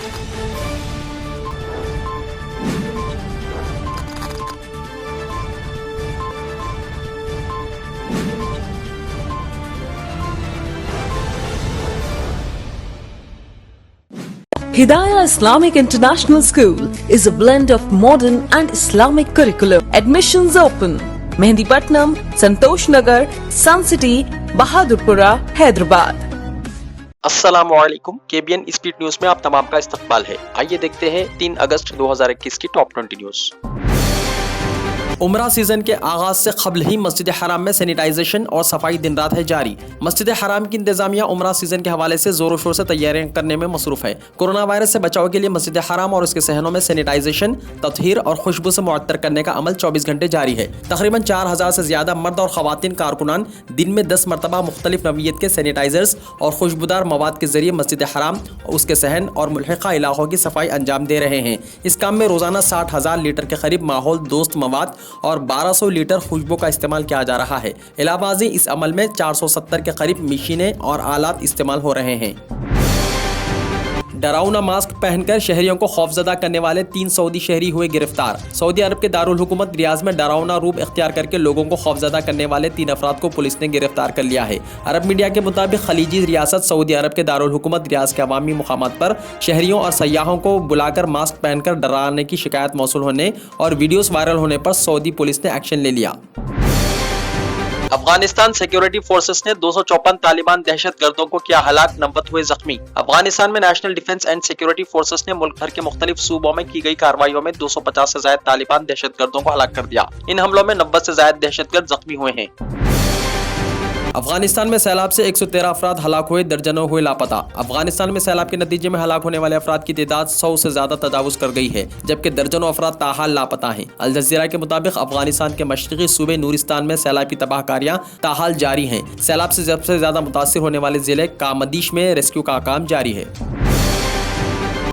Hidayah Islamic International School is a blend of modern and Islamic curriculum. Admissions open. Mehndipatnam, Santosh Nagar, Sun City, Bahadurpura, Hyderabad. अस्सलामुअलैकुम, KBN speed news में आप तमाम का इस्तकबाल है। आइए देखते हैं 3 अगस्त 2021 की टॉप 20 न्यूज। उमरा सीजन के आगाज से कबल ही मस्जिद हराम में सैनिटाइजेशन और सफाई दिन रात है जारी। मस्जिद हराम की इंतजामिया उमरा सीजन के हवाले से जोरों शोर से तैयारियां करने में मसरूफ है। कोरोना वायरस से बचाव के लिए मस्जिद हराम और उसके सहनों में सैनिटाइजेशन, तत्हीर और खुशबू से मुअत्तर करने का अमल 24 घंटे जारी है। तकरीबन 4000 से ज्यादा मर्द और खवातीन कारकुनान दिन में 10 मरतबा मुख्तलिफ नवीयत के सैनिटाइजर्स और खुशबूदार मवाद के जरिए मस्जिद हराम, उसके सहन और मुल्हिका इलाकों की सफाई अंजाम दे रहे हैं। इस काम में रोजाना 60,000 लीटर के करीब माहौल दोस्त मवाद और 1200 लीटर खुशबू का इस्तेमाल किया जा रहा है। इलावाजी इस अमल में 470 के करीब मशीनें और आलात इस्तेमाल हो रहे हैं। डरावना मास्क पहनकर शहरियों को खौफजदा करने वाले 3 सऊदी शहरी हुए गिरफ्तार। सऊदी अरब के दारुल हुकूमत रियाज में डरावना रूप इख्तियार करके लोगों को खौफजदा करने वाले 3 अफराद को पुलिस ने गिरफ्तार कर लिया है। अरब मीडिया के मुताबिक खलीजी रियासत सऊदी अरब के दारुल हुकूमत रियाज के अवामी मुकामात पर शहरियों और सयाहों को बुलाकर मास्क पहनकर डराने की शिकायत मौसूल होने और वीडियोस वायरल होने पर सऊदी पुलिस ने एक्शन ले लिया। अफगानिस्तान सिक्योरिटी फोर्सेस ने 254 तालिबान दहशतगर्दों को किया हलाक, 90 हुए जख्मी। अफगानिस्तान में national defence and security forces ने मुल्क भर के मुख्तलिफ सूबों में की गई कार्रवाइयों में 250 से ज्यादा तालिबान दहशतगर्दों को हलाक कर दिया। इन हमलों में 90 से ज्यादा दहशतगर्द जख्मी हुए हैं। अफगानिस्तान में सैलाब से 113 अफराद हलाक हुए, दर्जनों हुए लापता। अफगानिस्तान में सैलाब के नतीजे में हलाक होने वाले अफराद की तादाद 100 से ज्यादा तजावुज कर गई है, जबकि दर्जनों अफराद ताहाल लापता हैं। अल जज़ीरा के मुताबिक अफगानिस्तान के मशरक़ी सूबे नूरिस्तान में सैलाब की तबाहकारियां ताहाल जारी हैं। सैलाब से सबसे ज्यादा मुतासिर होने वाले जिले कामदीश में रेस्क्यू का काम जारी है।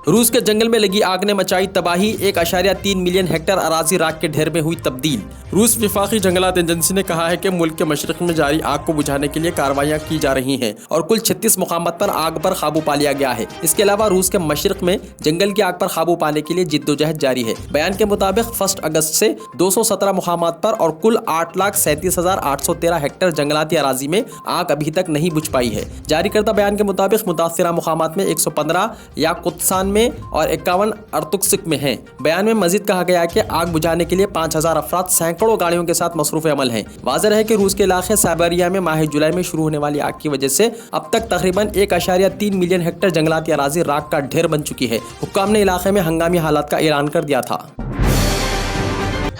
रूस के जंगल में लगी आग ने मचाई तबाही, 1.3 मिलियन हेक्टेयर अराजी राख के ढेर में हुई तब्दील। रूस विफाकी जंगलात एजेंसी ने कहा है कि मुल्क के मशरक़ में जारी आग को बुझाने के लिए कार्रवाइयां की जा रही हैं और कुल 36 मुकामात पर आग पर काबू पा लिया गया है। इसके अलावा रूस के मशरक़ में जंगल की आग पर काबू पाने के लिए जिद्दोजहद जारी है। बयान के मुताबिक 1 अगस्त से 217 मुकामात पर और कुल 8,37,813 हेक्टेयर जंगलाती अराजी में आग अभी तक नहीं बुझ पाई है। जारी करदा बयान के मुताबिक मुतासिरा मुकामात में 115 या कुत्सान में और 51 अर्तुक्सिक में हैं। बयान में मजीद कहा गया कि आग बुझाने के लिए 5000 अफराद सैकड़ों गाड़ियों के साथ मसरूफ अमल हैं। वाज़ेह है कि रूस के इलाके साइबेरिया में माह जुलाई में शुरू होने वाली आग की वजह से अब तक तकरीबन 1.3 मिलियन हेक्टेयर जंगलाती अराजी राख का ढेर बन चुकी है। हुक्काम ने इलाके में हंगामी हालात का ऐलान कर दिया था।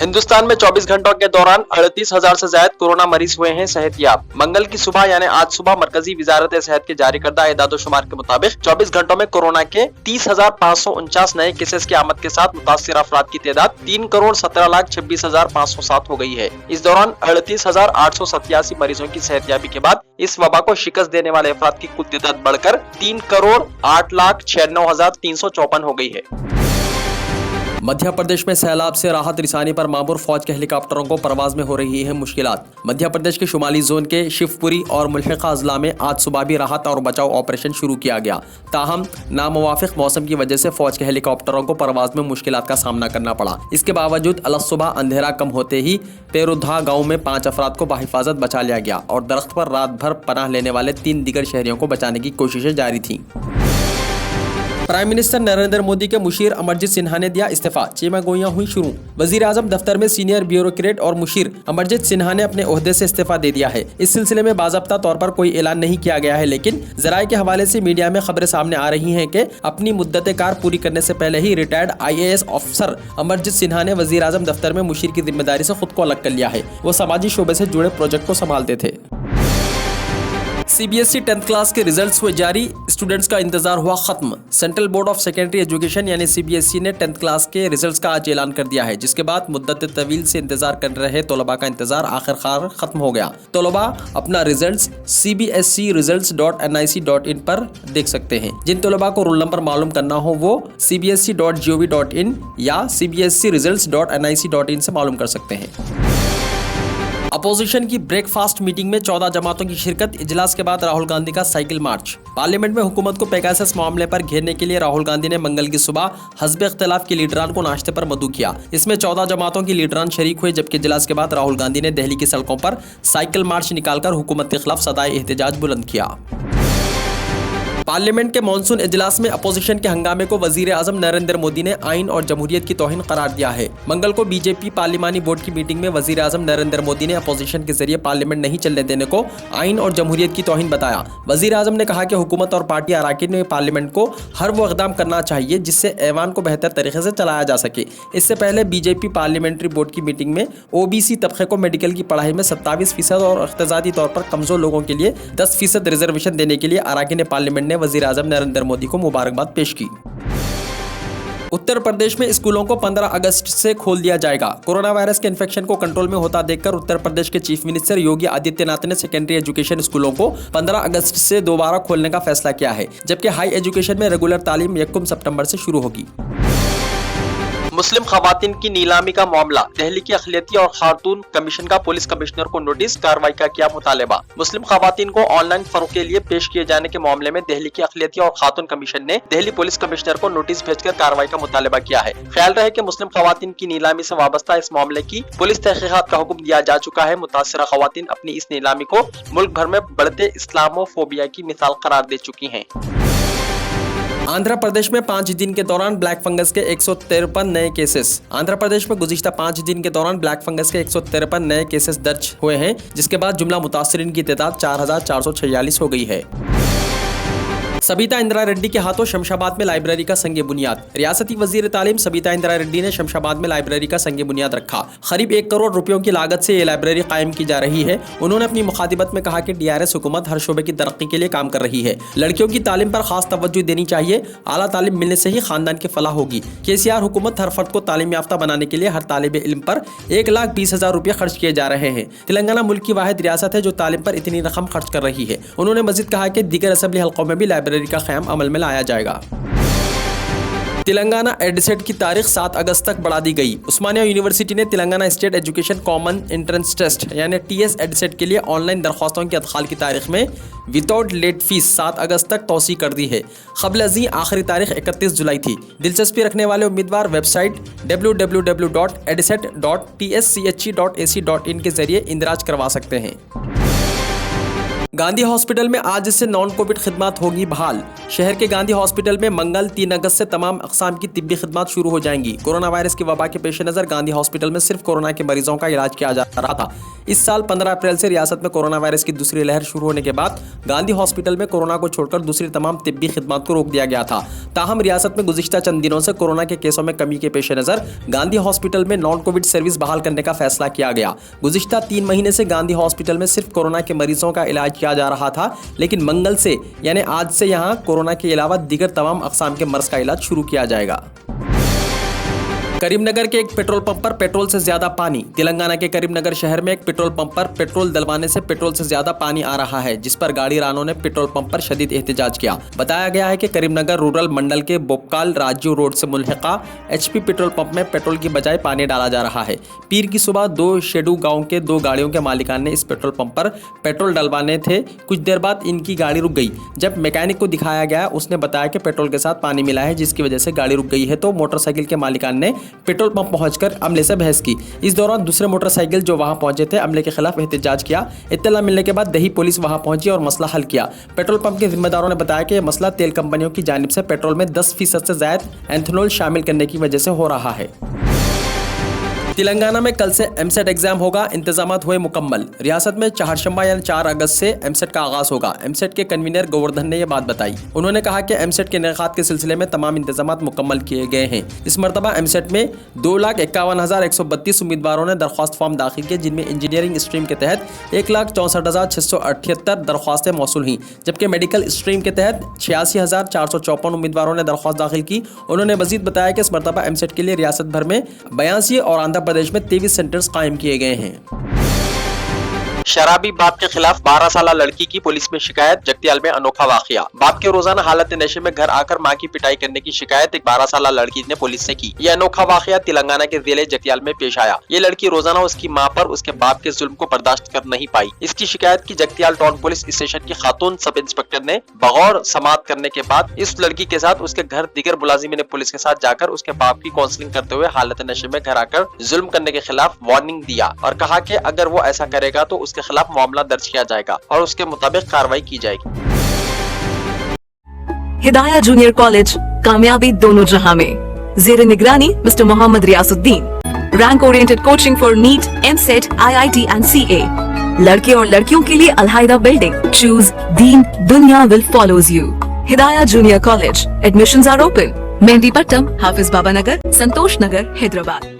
हिंदुस्तान में 24 घंटों के दौरान 38,000 से ज्यादा कोरोना मरीज हुए हैं सेहतियाब। मंगल की सुबह यानी आज सुबह मरकजी वजारत सेहत के जारी करदा एदाद-ओ-शुमार के मुताबिक 24 घंटों में कोरोना के 30,549 नए केसेस की आमद के साथ मुतासिर अफराद की तादाद 3,17,26,507 हो गई है। इस दौरान 38,887 मरीजों की सेहतियाबी के बाद इस वबा को शिकस्त देने वाले अफराद की कुल तादाद बढ़कर 3,08,96,354 हो गई है। मध्य प्रदेश में सैलाब से राहत रिसानी पर मामूर फौज के हेलीकॉप्टरों को परवाज में हो रही है मुश्किलात। मध्य प्रदेश के शुमाली जोन के शिवपुरी और मुल्हिका अजला में आज सुबह भी राहत और बचाव ऑपरेशन शुरू किया गया। ताहम नामुवाफिक मौसम की वजह से फौज के हेलीकॉप्टरों को परवाज में मुश्किलात का सामना करना पड़ा। इसके बावजूद अलसुबह अंधेरा कम होते ही पेरुधा गाँव में 5 अफराद को बाहिफाजत बचा लिया गया और दरख्त पर रात भर पनाह लेने वाले 3 दीगर शहरियों को बचाने की कोशिशें जारी थी। प्राइम मिनिस्टर नरेंद्र मोदी के मुशीर अमरजीत सिन्हा ने दिया इस्तीफा, चीमा गोइयां हुई शुरू। वजीर आजम दफ्तर में सीनियर ब्यूरोक्रेट और मुशीर अमरजीत सिन्हा ने अपने ओहदे से इस्तीफा दे दिया है। इस सिलसिले में बाज़ाब्ता तौर पर कोई ऐलान नहीं किया गया है, लेकिन जराये के हवाले से मीडिया में खबरें सामने आ रही हैं कि अपनी मुद्दत कार पूरी करने से पहले ही retired IAS officer Amarjeet Sinha ने वजीर आजम दफ्तर में मुशीर की जिम्मेदारी से खुद को अलग कर लिया है। वो समाजी शोबे से जुड़े प्रोजेक्ट को संभालते थे। CBSE 10th क्लास के रिजल्ट्स हुए जारी, स्टूडेंट्स का इंतजार हुआ खत्म। Central board of secondary education यानी CBSE ने 10th क्लास के रिजल्ट्स का आज ऐलान कर दिया है, जिसके बाद मुद्दत तवील से इंतजार कर रहे तलबा का इंतजार आखिरकार खत्म हो गया। तलबा अपना रिजल्ट्स cbseresults.nic.in पर देख सकते हैं। जिन तलबा को रोल नंबर मालूम करना हो वो cbse.gov.in या cbseresults.nic.in से मालूम कर सकते हैं। अब अपोजिशन की ब्रेकफास्ट मीटिंग में 14 जमातों की शिरकत। इजलास के बाद राहुल गांधी का साइकिल मार्च। पार्लियामेंट में हुकूमत को पेगासस मामले पर घेरने के लिए राहुल गांधी ने मंगल की सुबह हस्ब इख्तिलाफ के लीडरान को नाश्ते पर मदऊ किया। इसमें 14 जमातों की लीडरान शरीक हुए, जबकि इजलास के बाद राहुल गांधी ने दिल्ली की सड़कों पर साइकिल मार्च निकालकर हुकूमत के खिलाफ सदाए एहतजाज बुलंद किया। पार्लियामेंट के मॉनसून इजलास में अपोजिशन के हंगामे को वजीर आजम नरेंद्र मोदी ने आइन और जमहूरियत की तौहीन करार दिया है। मंगल को बीजेपी पार्लिमानी बोर्ड की मीटिंग में वजीर आजम नरेंद्र मोदी ने अपोजिशन के जरिए पार्लियामेंट नहीं चलने देने को आइन और जमहूरियत की तौहीन बताया। वजीर आजम ने कहा कि हुकूमत और पार्टी अराकीन ने पार्लियामेंट को हर वो इक़दाम करना चाहिए जिससे ऐवान को बेहतर तरीके से चलाया जा सके। इससे पहले बीजेपी पार्लियामेंट्री बोर्ड की मीटिंग में ओबीसी तबके को मेडिकल की पढ़ाई में 27% और इख्तिसादी तौर पर कमजोर लोगों के लिए 10% रिजर्वेशन देने के लिए अराकीन पार्लियामेंट ने वजीर आजम नरेंद्र मोदी को मुबारकबाद पेश की। उत्तर प्रदेश में स्कूलों को 15 अगस्त से खोल दिया जाएगा। कोरोना वायरस के इन्फेक्शन को कंट्रोल में होता देखकर उत्तर प्रदेश के चीफ मिनिस्टर योगी आदित्यनाथ ने सेकेंडरी एजुकेशन स्कूलों को 15 अगस्त से दोबारा खोलने का फैसला किया है, जबकि हाई एजुकेशन में रेगुलर तालीम 1 सितंबर से शुरू होगी। मुस्लिम खवातीन की नीलामी का मामला। दिल्ली की अखिलती और खातून कमीशन का पुलिस कमिश्नर को नोटिस, कार्रवाई का किया मुतालबा। मुस्लिम खवातीन को ऑनलाइन फरोख्त के लिए पेश किए जाने के मामले में दिल्ली की अखिलती और खातून कमीशन ने दिल्ली पुलिस कमिश्नर को नोटिस भेजकर कार्रवाई का मुतालबा किया है। ख्याल रहे कि मुस्लिम खवातीन की नीलामी से वाबस्ता इस मामले की पुलिस तहकीकात का हुक्म दिया जा चुका है। मुतासरा खवातीन अपनी इस नीलामी को मुल्क भर में बढ़ते इस्लामोफोबिया की मिसाल करार दे चुकी हैं। आंध्र प्रदेश में 5 दिन के दौरान ब्लैक फंगस के 153 नए केसेस। आंध्र प्रदेश में गुज़िश्ता 5 दिन के दौरान ब्लैक फंगस के 153 नए केसेस दर्ज हुए हैं, जिसके बाद जुमला मुतासरीन की तादाद 4446 हो गई है। सबिता इंदिरा रेड्डी के हाथों शमशाबाद में लाइब्रेरी का संगे बुनियाद। रियासती वजीर तालीम सबिता इंदिरा रेड्डी ने शमशाबाद में लाइब्रेरी का संगे बुनियाद रखा। करीब 1 करोड़ रुपयों की लागत से ये लाइब्रेरी कायम की जा रही है। उन्होंने अपनी मुखातिबत में कहा कि DRS हुकूमत हर शोबे की तरक्की के लिए काम कर रही है। लड़कियों की तालीम पर खास तवज्जो देनी चाहिए। आला तालीम मिलने से ही खानदान की फलाह होगी। KCR हुकूमत हर फर्द को तालीम याफ्ता बनाने के लिए हर तालिब इल्म पर 1,20,000 रुपये खर्च किए जा रहे हैं। तेलंगाना मुल्क की वाहिद रियासत है जो तालीम पर इतनी रकम खर्च कर रही है। उन्होंने मजीद कहा कि दीगर असम्बली हल्कों में भी लाइब्रेरी का क़याम अमल में लाया जाएगा। तेलंगाना एडसेट की तारीख 7 अगस्त तक बढ़ा दी गई। उस्मानिया यूनिवर्सिटी ने Telangana state education common entrance test यानी TS एडसेट के लिए ऑनलाइन दरख्वास्तों की अदखाल की तारीख में विदाउट लेट फीस 7 अगस्त तक तौसी कर दी है। क़ब्ल अज़ीं आखिरी तारीख 31 जुलाई थी। दिलचस्पी रखने वाले उम्मीदवार वेबसाइट www.edset.tschche.ac.in के जरिए इंदराज करवा सकते हैं। गांधी हॉस्पिटल में आज से नॉन कोविड खिदमत होगी बहाल। शहर के गांधी हॉस्पिटल में मंगल 3 अगस्त से तमाम अक़साम की तिब्बी खिदमत शुरू हो जाएंगी। कोरोना वायरस की वबा के पेश नज़र गांधी हॉस्पिटल में सिर्फ कोरोना के मरीजों का इलाज किया जा रहा था। इस साल 15 अप्रैल से रियासत में कोरोना वायरस की दूसरी लहर शुरू होने के बाद गांधी हॉस्पिटल में कोरोना को छोड़कर दूसरी तमाम तिब्बी खिदमत को रोक दिया गया था। ताहम रियासत में गुज़िश्ता चंद दिनों से कोरोना के केसों में कमी के पेश नज़र गांधी हॉस्पिटल में नॉन कोविड सर्विस बहाल करने का फैसला किया गया। गुज़िश्ता 3 महीने से गांधी हॉस्पिटल में सिर्फ कोरोना के मरीजों का इलाज किया जा रहा था, लेकिन मंगल से यानी आज से यहां कोरोना के अलावा दीगर तमाम अक़साम के मर्ज का इलाज शुरू किया जाएगा। करीमनगर के एक पेट्रोल पंप पर पेट्रोल से ज्यादा पानी। तेलंगाना के करीमनगर शहर में एक पेट्रोल पंप पर पेट्रोल डलवाने से पेट्रोल से ज्यादा पानी आ रहा है, जिस पर गाड़ी रानों ने पेट्रोल पंप पर शदीद एहतजाज किया। बताया गया है कि करीमनगर रूरल मंडल के बोपकाल राजू रोड से मुल्हिका HP पेट्रोल पंप में पेट्रोल की बजाय पानी डाला जा रहा है। पीर की सुबह 2 शेडू गाँव के 2 गाड़ियों के मालिकान ने इस पेट्रोल पंप पर पेट्रोल डलवाने थे। कुछ देर बाद इनकी गाड़ी रुक गई। जब मैकेनिक को दिखाया गया, उसने बताया कि पेट्रोल के साथ पानी मिला है, जिसकी वजह से गाड़ी रुक गई है। तो मोटरसाइकिल के मालिकान ने पेट्रोल पंप पहुंचकर अमले से बहस की। इस दौरान दूसरे मोटरसाइकिल जो वहां पहुंचे थे अमले के खिलाफ एहतजाज किया। इत्तला मिलने के बाद दही पुलिस वहां पहुंची और मसला हल किया। पेट्रोल पंप के जिम्मेदारों ने बताया कि यह मसला तेल कंपनियों की जानिब से पेट्रोल में 10% से ज्यादा एथेनॉल शामिल करने की वजह से हो रहा है। तेलंगाना में कल से एमसेट एग्जाम होगा, इंतजामात हुए मुकम्मल। रियासत में चहारशंबा यानी 4 अगस्त से एमसेट का आगाज होगा। एमसेट के कन्वीनर गोवर्धन ने यह बात बताई। उन्होंने कहा कि एमसेट के इनेकाद के सिलसिले में तमाम इंतजामात मुकम्मल किए गए हैं। इस मरतबा एमसेट में 2,51,132 उम्मीदवारों ने दरख्वास्त फॉर्म दाखिल किए, जिनमें इंजीनियरिंग स्ट्रीम के तहत 1,64,678 दरख्वास्तें मौसूल हुई, जबकि मेडिकल स्ट्रीम के तहत 86,454 उम्मीदवारों ने दरख्वास्त दाखिल की। उन्होंने मजीद बताया कि इस मरतबा एमसेट के लिए रियासत भर में 82 और आंध्र प्रदेश में 23 सेंटर्स कायम किए गए हैं। शराबी बाप के खिलाफ 12 साल लड़की की पुलिस में शिकायत। जगतियाल में अनोखा वाकया। बाप के रोजाना हालत नशे में घर आकर मां की पिटाई करने की शिकायत एक 12 साल लड़की ने पुलिस से की। यह अनोखा वाकया तेलंगाना के जिले जगतियाल में पेश आया। ये लड़की रोजाना उसकी मां पर उसके बाप के जुल्म को बर्दाश्त कर नहीं पाई। इसकी शिकायत की जगतियाल टाउन पुलिस स्टेशन की खातून सब इंस्पेक्टर ने बगौर समाअत करने के बाद इस लड़की के साथ उसके घर दिगर मुलाजिमी ने पुलिस के साथ जाकर उसके बाप की काउंसलिंग करते हुए हालत नशे में घर आकर जुल्म करने के खिलाफ वार्निंग दिया और कहा कि अगर वो ऐसा करेगा तो उसके खिलाफ मामला दर्ज किया जाएगा और उसके मुताबिक कार्रवाई की जाएगी। हिदाया जूनियर कॉलेज, कामयाबी दोनों जहां में। जेर निगरानी mister Mohammed Riyasuddin. Rank oriented coaching for NEET, EAMCET, IIT and CA। लड़के और लड़कियों के लिए अलहायदा बिल्डिंग। चूज दीन, दुनिया will follows you. Hidaya junior college. Admissions are open. Mehdipatnam, Hafiz Baba Nagar, Santosh Nagar, Hyderabad.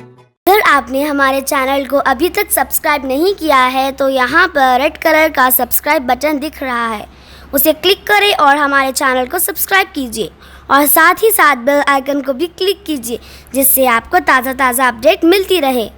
अगर आपने हमारे चैनल को अभी तक सब्सक्राइब नहीं किया है तो यहाँ पर रेड कलर का सब्सक्राइब बटन दिख रहा है, उसे क्लिक करें और हमारे चैनल को सब्सक्राइब कीजिए और साथ ही साथ बेल आइकन को भी क्लिक कीजिए जिससे आपको ताज़ा अपडेट मिलती रहे।